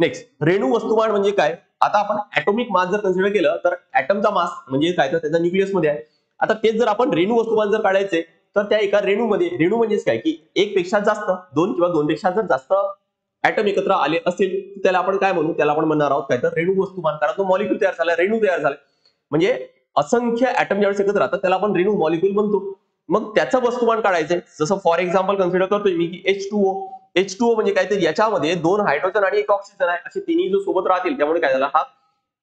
Next, रेणू वस्तुमान म्हणजे काय? आता आपण ऍटॉमिक मास जर कन्सिडर केलं तर ऍटमचा मास म्हणजे काय तर त्याचा न्यूक्लियस मध्ये आहे. आता तेच जर आपण रेणू वस्तुमान जर काढायचे तर त्या एका रेणूमध्ये, रेणू म्हणजेच काय की एक पेक्षा जास्त, दोन किंवा दोन पेक्षा जर जास्त ऍटम एकत्र आले असतील त्याला आपण काय म्हणू? त्याला आपण म्हणणार आहोत काय तर रेणू वस्तुमान, कारण तो मॉलिक्यूल तयार झाला, रेणू तयार झाला. म्हणजे असंख्य ऍटम ज्यावेळेस एकत्र राहतात त्याला आपण रेणू मॉलिक्यूल म्हणतो. मग त्याचं वस्तुमान काढायचंय. जसं फॉर एक्झाम्पल कन्सिडर करतोय मी की H2O. H2O म्हणजे काय तर याच्यामध्ये दोन हायड्रोजन आणि एक ऑक्सिजन आहे, असे तिन्ही जो सोबत राहतील त्यामुळे काय झाला, हा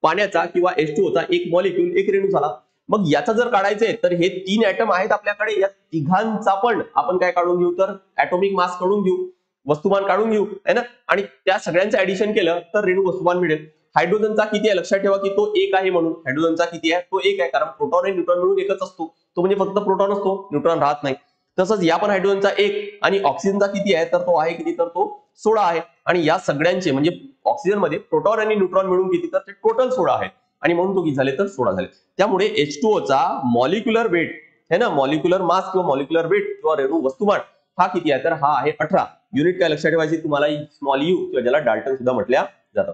पाण्याचा किंवा H2O चा एक मॉलिक्यूल, एक रेणू झाला. मग याचा जर काढायचंय तर हे तीन ऍटम आहेत आपल्याकडे, या तिघांचा पण आपण काय काढून घेऊ तर ऍटॉमिक मास काढून घेऊ, वस्तुमान काढून घेऊ, है ना. आणि त्या सगळ्यांचं ऍडिशन केलं तर रेणू वस्तुमान मिळेल. हायड्रोजनचा किती आहे लक्षात ठेवा की तो एक आहे, म्हणून हायड्रोजनचा किती आहे तो एक आहे, कारण प्रोटॉन आणि न्यूट्रॉन मिळून एकच असतो, तो म्हणजे फक्त प्रोटॉन असतो, न्यूट्रॉन राहत नाही. तसंच या पण हायड्रोजनचा एक, आणि ऑक्सिजनचा किती आहे तर तो आहे किती तर तो 16 आहे. आणि या सगळ्यांचे म्हणजे ऑक्सिजन मध्ये प्रोटॉन आणि न्यूट्रॉन मिळून किती तर ते टोटल 16 आहे, आणि म्हणून तो किती झाले तर 16 झाले. त्यामुळे H2O चा मॉलिक्युलर वेट है ना, मॉलिक्युलर मास किंवा मॉलिक्युलर वेट किंवा रेणू वस्तुमान हा किती आहे तर हा आहे 18. युनिट काय लक्षात ठेवायची तुम्हाला, स्मॉल यू किंवा ज्याला डाल्टन सुद्धा म्हटल्या जातं.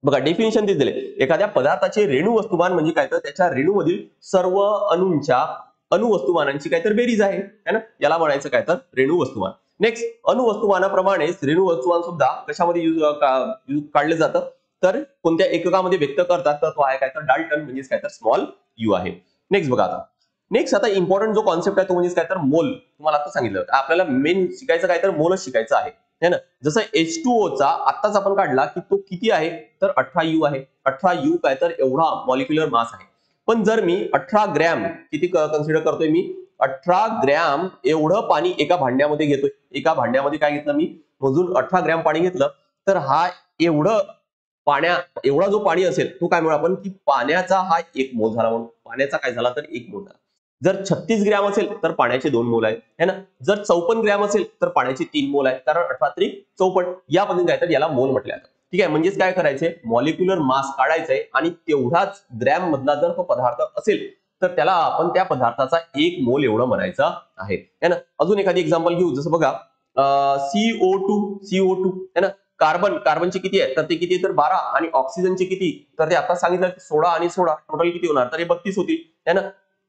बघा डेफिनेशन ते दिले, एखाद्या पदार्थाचे रेणू वस्तुमान म्हणजे काय तर त्याच्या रेणूमधील सर्व अणूंच्या अणुवस्तुमानांची काय तर बेरीज आहे, है ना, याला म्हणायचं काय तर रेणू वस्तुमान. नेक्स्ट, अणुवस्तुमानाप्रमाणेच रेणू वस्तुमान सुद्धा कशामध्ये काढलं जातं तर कोणत्या एककामध्ये व्यक्त करतात तर तो आहे काय तर डाल्टन, म्हणजे काय तर स्मॉल यू आहे. नेक्स्ट बघा आता, नेक्स्ट आता इम्पॉर्टंट जो कॉन्सेप्ट आहे तो म्हणजे काय तर मोल. तुम्हाला आता सांगितलं आपल्याला मेन शिकायचं काय तर मोलच शिकायचं आहे ना. जसं H2O चा आत्ताच आपण काढला की तो किती आहे तर 18 यू आहे. 18 यू काय तर एवढा मॉलिक्युलर मास आहे. पण जर मी 18 ग्रॅम किती कन्सिडर करतोय मी, 18 ग्रॅम एवढं पाणी एका भांड्यामध्ये घेतोय, एका भांड्यामध्ये काय घेतलं मी मोजून 18 ग्रॅम पाणी घेतलं, तर हा एवढा जो पाणी असेल तो काय म्हणू आपण की पाण्याचा हा एक मोल झाला, म्हणून पाण्याचा काय झाला तर एक मोल झाला. जर 36 ग्रॅम असेल तर पाण्याचे 2 मोल आहेत, है ना. जर 54 ग्रॅम असेल तर पाण्याचे 3 मोल आहेत, कारण 18 त्रिक 54 या पद्धतीने काय तर याला मोल म्हटलं जातं. ठीक आहे, म्हणजेच काय करायचंय, मॉलिक्युलर मास काढायचंय आणि तेवढाच ग्रॅम मधला जर तो पदार्थ असेल तर त्याला आपण त्या पदार्थाचा एक मोल एवढं म्हणायचं आहे, है ना. अजून एखादी एक्झाम्पल घेऊ, जसं बघा CO2 है ना. कार्बनचे किती आहे तर ते किती आहे तर 12, आणि ऑक्सिजनचे किती तर ते आता सांगितलं 16 आणि 16 टोटल किती होणार तर हे 32 होतील, है ना.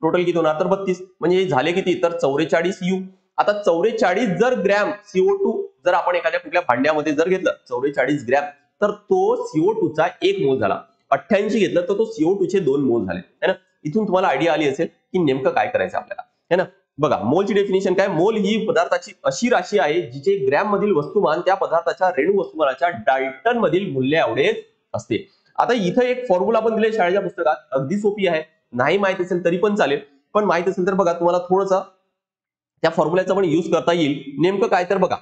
टोटल किती होणार तर 32, म्हणजे झाले किती तर 44 यू. आता 44 जर ग्रॅम CO2 जर आपण एखाद्या कुठल्या भांड्यामध्ये जर घेतलं 44 ग्रॅम तर तो CO2 चा एक मोल झाला. 88 घेतलं तर तो CO2 चे 2 मोल झाले, है ना. इथून तुम्हाला आयडिया आली असेल की नेमकं काय करायचं आपल्याला, है ना. बघा मोलची डेफिनेशन काय, मोल ही पदार्थाची अशी राशी आहे जिचे ग्रॅम मधील वस्तुमान त्या पदार्थाच्या रेणू वस्तुमानाच्या डाल्टन मधील मूल्य एवढेच असते. आता इथं एक फॉर्म्युला आपण दिले शाळेच्या पुस्तकात, अगदी सोपी आहे, नाही माहित असेल तरी पण चालेल, पण माहित असेल तर बघा तुम्हाला थोडंसं त्या फॉर्म्युल्याचा पण युज करता येईल. नेमकं काय तर बघा,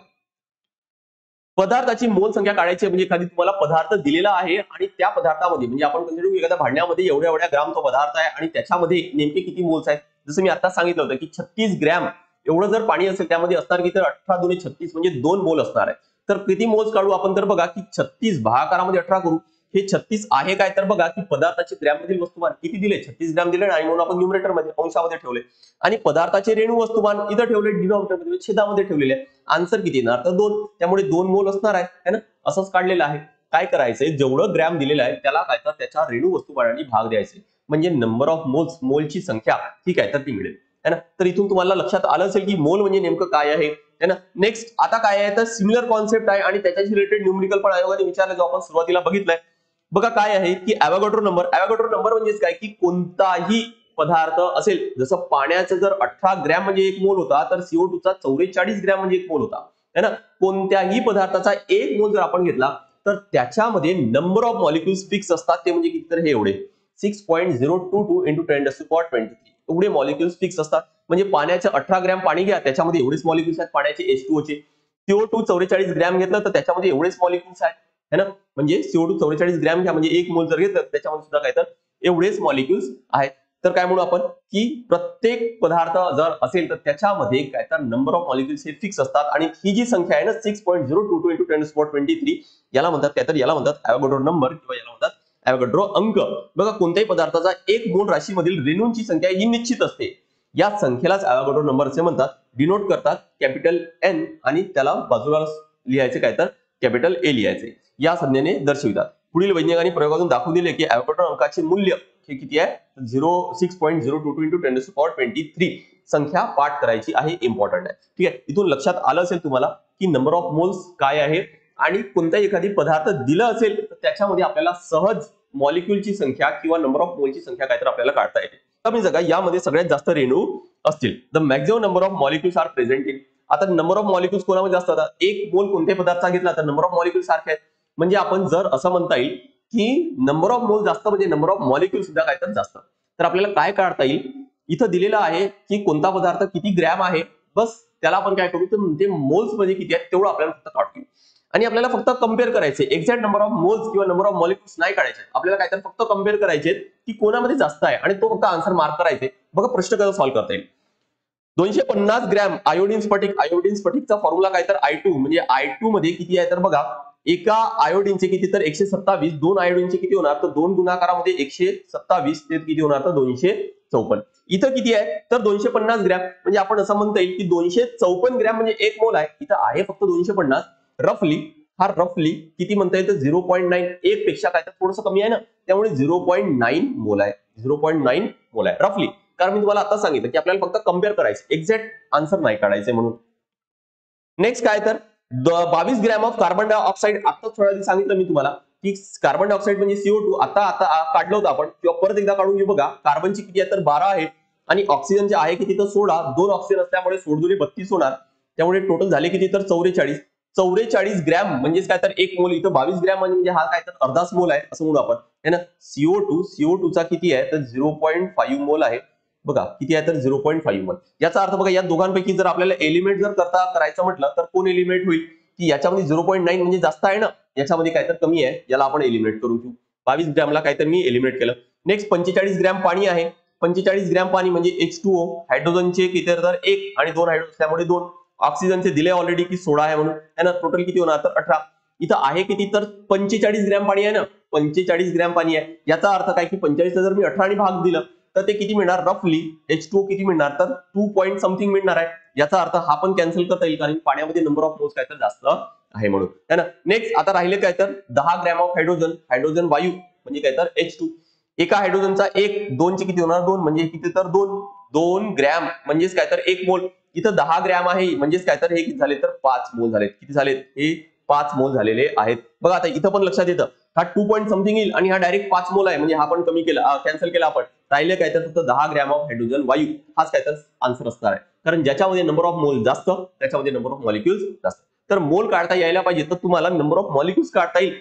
पदार्थाची मोल संख्या काढायची म्हणजे एखादी तुम्हाला पदार्थ दिलेला आहे आणि त्या पदार्थामध्ये म्हणजे आपण कन्सिडर एखाद्या भांड्यामध्ये एवढ्या एवढ्या ग्राम तो पदार्थ आहे आणि त्याच्यामध्ये नेमके किती मोल्स आहेत. जसं मी आता सांगितलं होतं की 36 ग्रॅम एवढं जर पाणी असेल त्यामध्ये असणार की तर 18 दुने 36 म्हणजे 2 मोल असणार आहे. तर किती मोल्स काढू आपण तर बघा की 36 भागाकारामध्ये 18 करू. हे 36 आहे काय तर बघा की पदार्थाचे ग्रॅम मधील वस्तुमान किती दिले, 36 ग्रॅम दिले आणि म्हणून आपण न्यूमरेटर मध्ये अंशामध्ये ठेवले, आणि पदार्थाचे रेणू वस्तुमान इथं ठेवले डिनॉमिनेटर मध्ये छेदामध्ये ठेवलेले. आन्सर किती येणार तर 2, त्यामुळे 2 मोल असणार आहे, है ना. असंच काढलेलं आहे. काय करायचंय, जेवढं ग्रॅम दिलेलं आहे त्याला काय तर त्याच्या रेणू वस्तुमानाने भाग द्यायचे, म्हणजे नंबर ऑफ मोल्स, मोलची संख्या ठीक आहे तर ती मिळेल, है ना. तर इथून तुम्हाला लक्षात आलं असेल की मोल म्हणजे नेमकं काय आहे, है ना. नेक्स्ट आता काय आहे तर सिमिलर कॉन्सेप्ट आहे आणि त्याच्याशी रिलेटेड न्यूमेरिकल पण आयोगाने विचारलं जो आपण सुरुवातीला बघितलंय. बघा काय आहे की ॲव्होगाड्रो नंबर म्हणजे काय की कोणताही पदार्थ असेल, जसं पाण्याचं जर 18 ग्रॅम म्हणजे 1 मोल होता तर CO2 चा 44 ग्रॅम म्हणजे 1 मोल होता, है ना. कोणत्याही पदार्थाचा 1 मोल जर आपण घेतला तर त्याच्यामध्ये नंबर ऑफ मॉलिक्युल्स फिक्स असतात, ते म्हणजे किती तर हे एवढे 6.022 × 10⁻23 एवढे मॉलिक्युल्स फिक्स असतात. म्हणजे पाण्याचे 18 ग्रॅम पाणी घ्या त्याच्यामध्ये एवढेच मॉलिक्युल्स आहेत पाण्याचे H2O चे. CO2 44 ग्रॅम घेतलं तर त्याच्यामध्ये एवढेच मॉलिक्युल्स आहेत, है ना. म्हणजे CO2 44 ग्रॅम घ्या म्हणजे 1 मोल जर घेतलं त्याच्यामध्ये सुद्धा काय तर एवढेच मॉलिक्युल्स आहेत. तर काय म्हणू आपण की प्रत्येक पदार्थ जर असेल तर त्याच्यामध्ये काय तर नंबर ऑफ मॉलिक्युल्स हे फिक्स असतात, आणि ही जी संख्या आहे ना 6.022 × 10⁻23 याला म्हणतात काय तर याला म्हणतात ॲव्होगाड्रो नंबर किंवा याला म्हणतात ॲव्होगाड्रो अंक. बघा कोणत्याही पदार्थाचा 1 मोल राशीमधील रेणूंची संख्या ही निश्चित असते, या संख्येलाच ॲव्होगाड्रो नंबर असे म्हणतात. डिनोट करतात कॅपिटल N आणि त्याला बाजूला लिहायचे काय तर कॅपिटल A लिहायचे. या संज्ञेने दर्शवितात. पुढील वैज्ञानिक प्रयोगातून दाखवून दिले की ॲव्होगाड्रो अंकाचे मूल्य हे किती आहे? 6.022 × 10⁻23 संख्या पाठ करायची आहे, इम्पॉर्टंट आहे. ठीक आहे, इथून लक्षात आलं असेल तुम्हाला की नंबर ऑफ मोल्स काय आहे आणि कोणताही एखादी पदार्थ दिला असेल तर त्याच्यामध्ये आपल्याला सहज मॉलिक्यूलची संख्या किंवा नंबर ऑफ मोलची संख्या काय तर आपल्याला काढता येते. तर जगा यामध्ये सगळ्यात जास्त रेणू असतील. The maximum number of molecules are present in. आता नंबर ऑफ मॉलिक्युल्स कोणामध्ये जास्त असतात? एक मोल कोणत्याही पदार्थाचा घेतला तर नंबर ऑफ मॉलिक्युल्स सारखे आहेत. म्हणजे आपण जर असं म्हणता येईल की नंबर ऑफ मोल जास्त म्हणजे नंबर ऑफ मॉलिक्युल सुद्धा काय तर जास्त. तर आपल्याला काय काढता येईल? इथं दिलेलं आहे की कोणता पदार्थ किती ग्रॅम आहे, बस त्याला आपण काय करू तर ते मोल्स मध्ये किती आहेत तेवढं आपल्याला फक्त काढतो आणि आपल्याला फक्त कम्पेअर करायचे. एक्झॅक्ट नंबर ऑफ मोल्स किंवा नंबर ऑफ मॉलिक्युल्स नाही काढायचे, आपल्याला काय तर फक्त कम्पेअर करायचे की कोणामध्ये जास्त आहे आणि तो फक्त आन्सर मार्क करायचे. बघा प्रश्न कसा सॉल्व्ह करता येईल. 250 ग्रॅम आयोडीन स्फटिक. आयोडीन स्फटिकचा फॉर्म्युला काय तर I2 म्हणजे I2 मध्ये किती आहे तर बघा एका आयोडीनचे किती तर 127, दोन आयोडीनचे किती होणार तर दोन गुणाकारामध्ये 127 ते किती होणार तर 254. इथं किती आहे तर 250 ग्रॅम म्हणजे आपण असं म्हणता येईल की 254 ग्रॅम म्हणजे 1 मोल आहे. इथं आहे फक्त 250. रफली हा रफली किती म्हणता येईल तर 0.9, 1 पेक्षा काय तर थोडंसं कमी आहे ना, त्यामुळे 0.9 मोल आहे. 0.9 मोल आहे रफली. कारण मी तुम्हाला आता सांगितलं की आपल्याला फक्त कम्पेअर करायचं, एक्झॅक्ट आन्सर नाही काढायचे म्हणून. नेक्स्ट काय तर 22 ग्रॅम ऑफ कार्बन डायऑक्साईड. आता थोड्या आधी सांगितलं मी तुम्हाला की कार्बन डायऑक्साईड म्हणजे CO2. आता काढलं होतं आपण किंवा परत एकदा काढून घेऊ. बघा कार्बनची किती आहे तर 12 आहे आणि ऑक्सिजनचे आहे किती तर 16. दोन ऑक्सिजन असल्यामुळे 16 32 होणार, त्यामुळे टोटल झाले किती तर 44 ग्रॅम म्हणजेच काय तर 1 मोल. इथं 22 ग्रॅम म्हणजे हा काय तर अर्धाच मोल आहे असं म्हणू आपण है ना. CO2 चा किती आहे तर 0.5 मोल आहे. बघा किती आहे तर 0.5 मोल. याचा अर्थ बघा या दोघांपैकी जर आपल्याला एलिमेंट जर करायचं म्हटलं तर कोण एलिमेंट होईल की याच्यामध्ये 0.9 म्हणजे जास्त आहे ना, याच्यामध्ये काय तर कमी आहे, याला आपण एलिमिनेट करून घेऊ. 22 ग्रॅमला काय तर मी एलिमिनेट केलं. नेक्स्ट 45 ग्रॅम पाणी आहे. 45 ग्रॅम पाणी म्हणजे H2O. हायड्रोजनचे किती तर 1 आणि 2 हायड्रोजन त्यामुळे 2. ऑक्सिजनचे दिले ऑलरेडी की 16 आहे म्हणून है ना. टोटल किती होणार तर 18. इथं आहे किती तर 45 ग्रॅम पाणी आहे ना, 45 ग्रॅम पाणी आहे. याचा अर्थ काय की 45 जर मी 18 भाग दिलं तर ते किती मिळणार रफली H2O किती मिळणार तर 2 पॉईंट समथिंग मिळणार आहे. याचा अर्थ हा पण कॅन्सल करता येईल कारण पाण्यामध्ये नंबर ऑफ मोल्स काय तर जास्त आहे म्हणून है ना. नेक्स्ट आता राहिले काय तर 10 ग्रॅम ऑफ हायड्रोजन. हायड्रोजन वायू म्हणजे काय तर H2. एका हायड्रोजनचा 1, 2 चे किती होणार 2 म्हणजे किती तर 2 ग्रॅम म्हणजेच काय तर 1 मोल. इथं 10 ग्रॅम आहे म्हणजेच काय तर हे किती झाले तर 5 मोल झालेत. किती झालेत हे 5 मोल झालेले आहेत. बघा आता इथं पण लक्षात येतं हा 2 पॉईंट समथिंग येईल आणि हा डायरेक्ट 5 मोल आहे म्हणजे हा पण कमी केला कॅन्सल केला आपण. राहिले काय तर फक्त 10 ग्रॅम ऑफ हायड्रोजन वायू हाच काय तर आन्सर असणार आहे. कारण ज्याच्यामध्ये नंबर ऑफ मोल जास्त त्याच्यामध्ये नंबर ऑफ मॉलिक्युल्स जास्त. तर मोल काढता यायला पाहिजे तर तुम्हाला नंबर ऑफ मॉलिक्युल्स काढता येईल